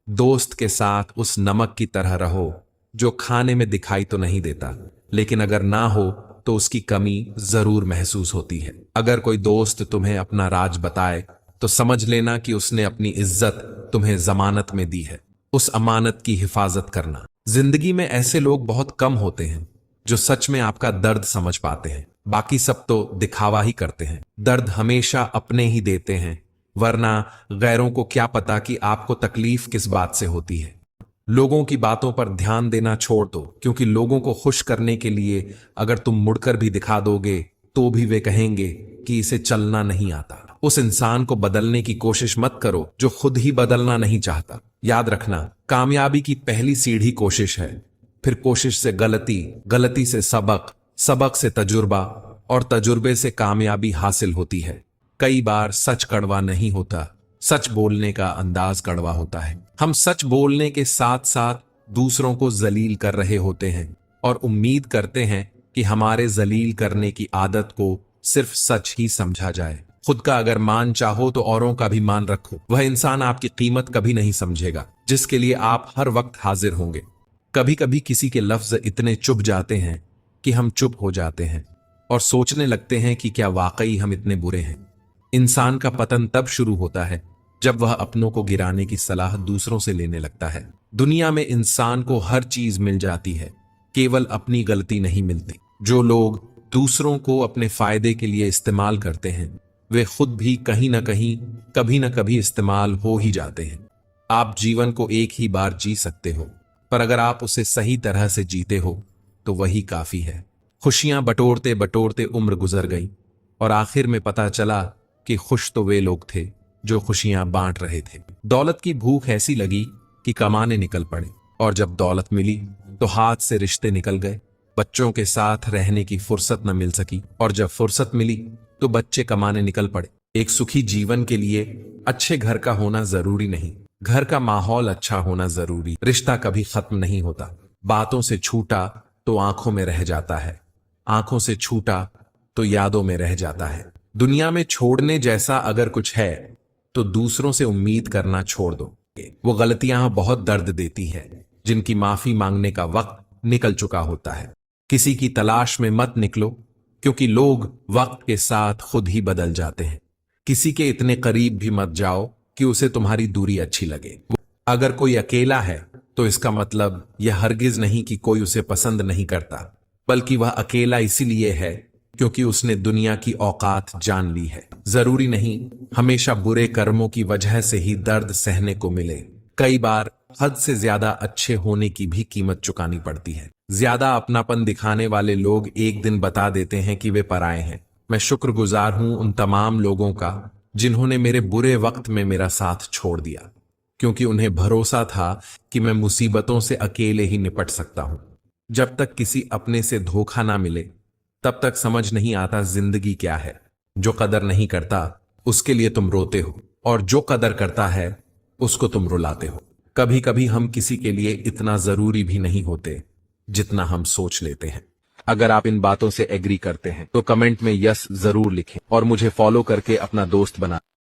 दोस्त के साथ उस नमक की तरह रहो जो खाने में दिखाई तो नहीं देता, लेकिन अगर ना हो तो उसकी कमी जरूर महसूस होती है। अगर कोई दोस्त तुम्हें अपना राज बताए तो समझ लेना कि उसने अपनी इज्जत तुम्हें जमानत में दी है। उस अमानत की हिफाजत करना। जिंदगी में ऐसे लोग बहुत कम होते हैं जो सच में आपका दर्द समझ पाते हैं। बाकी सब तो दिखावा ही करते हैं। दर्द हमेशा अपने ही देते हैं, वरना गैरों को क्या पता कि आपको तकलीफ किस बात से होती है। लोगों की बातों पर ध्यान देना छोड़ दो, क्योंकि लोगों को खुश करने के लिए अगर तुम मुड़कर भी दिखा दोगे तो भी वे कहेंगे कि इसे चलना नहीं आता। उस इंसान को बदलने की कोशिश मत करो जो खुद ही बदलना नहीं चाहता। याद रखना, कामयाबी की पहली सीढ़ी कोशिश है, फिर कोशिश से गलती, गलती से सबक, सबक से तजुर्बा और तजुर्बे से कामयाबी हासिल होती है। कई बार सच कड़वा नहीं होता, सच बोलने का अंदाज कड़वा होता है। हम सच बोलने के साथ साथ दूसरों को जलील कर रहे होते हैं और उम्मीद करते हैं कि हमारे जलील करने की आदत को सिर्फ सच ही समझा जाए। खुद का अगर मान चाहो तो औरों का भी मान रखो। वह इंसान आपकी कीमत कभी नहीं समझेगा जिसके लिए आप हर वक्त हाजिर होंगे। कभी कभी किसी के लफ्ज इतने चुभ जाते हैं कि हम चुप हो जाते हैं और सोचने लगते हैं कि क्या वाकई हम इतने बुरे हैं। इंसान का पतन तब शुरू होता है जब वह अपनों को गिराने की सलाह दूसरों से लेने लगता है। दुनिया में इंसान को हर चीज मिल जाती है, केवल अपनी गलती नहीं मिलती। जो लोग दूसरों को अपने फायदे के लिए इस्तेमाल करते हैं वे खुद भी कहीं ना कहीं, कभी ना कभी इस्तेमाल हो ही जाते हैं। आप जीवन को एक ही बार जी सकते हो, पर अगर आप उसे सही तरह से जीते हो तो वही काफी है। खुशियां बटोरते बटोरते उम्र गुजर गई और आखिर में पता चला कि खुश तो वे लोग थे जो खुशियां बांट रहे थे। दौलत की भूख ऐसी लगी कि कमाने निकल पड़े, और जब दौलत मिली तो हाथ से रिश्ते निकल गए। बच्चों के साथ रहने की फुर्सत न मिल सकी, और जब फुर्सत मिली तो बच्चे कमाने निकल पड़े। एक सुखी जीवन के लिए अच्छे घर का होना जरूरी नहीं, घर का माहौल अच्छा होना जरूरी। रिश्ता कभी खत्म नहीं होता। बातों से छूटा तो आंखों में रह जाता है, आंखों से छूटा तो यादों में रह जाता है। दुनिया में छोड़ने जैसा अगर कुछ है तो दूसरों से उम्मीद करना छोड़ दो। वो गलतियां बहुत दर्द देती हैं जिनकी माफी मांगने का वक्त निकल चुका होता है। किसी की तलाश में मत निकलो, क्योंकि लोग वक्त के साथ खुद ही बदल जाते हैं। किसी के इतने करीब भी मत जाओ कि उसे तुम्हारी दूरी अच्छी लगे। अगर कोई अकेला है तो इसका मतलब यह हरगिज नहीं कि कोई उसे पसंद नहीं करता, बल्कि वह अकेला इसीलिए है क्योंकि उसने दुनिया की औकात जान ली है। जरूरी नहीं हमेशा बुरे कर्मों की वजह से ही दर्द सहने को मिले। कई बार हद से ज्यादा अच्छे होने की भी कीमत चुकानी पड़ती है। ज्यादा अपनापन दिखाने वाले लोग एक दिन बता देते हैं कि वे पराए हैं। मैं शुक्रगुजार हूं उन तमाम लोगों का जिन्होंने मेरे बुरे वक्त में मेरा साथ छोड़ दिया, क्योंकि उन्हें भरोसा था कि मैं मुसीबतों से अकेले ही निपट सकता हूं। जब तक किसी अपने से धोखा ना मिले तब तक समझ नहीं आता जिंदगी क्या है। जो कदर नहीं करता उसके लिए तुम रोते हो, और जो कदर करता है उसको तुम रुलाते हो। कभी कभी हम किसी के लिए इतना जरूरी भी नहीं होते जितना हम सोच लेते हैं। अगर आप इन बातों से एग्री करते हैं तो कमेंट में यस जरूर लिखें और मुझे फॉलो करके अपना दोस्त बना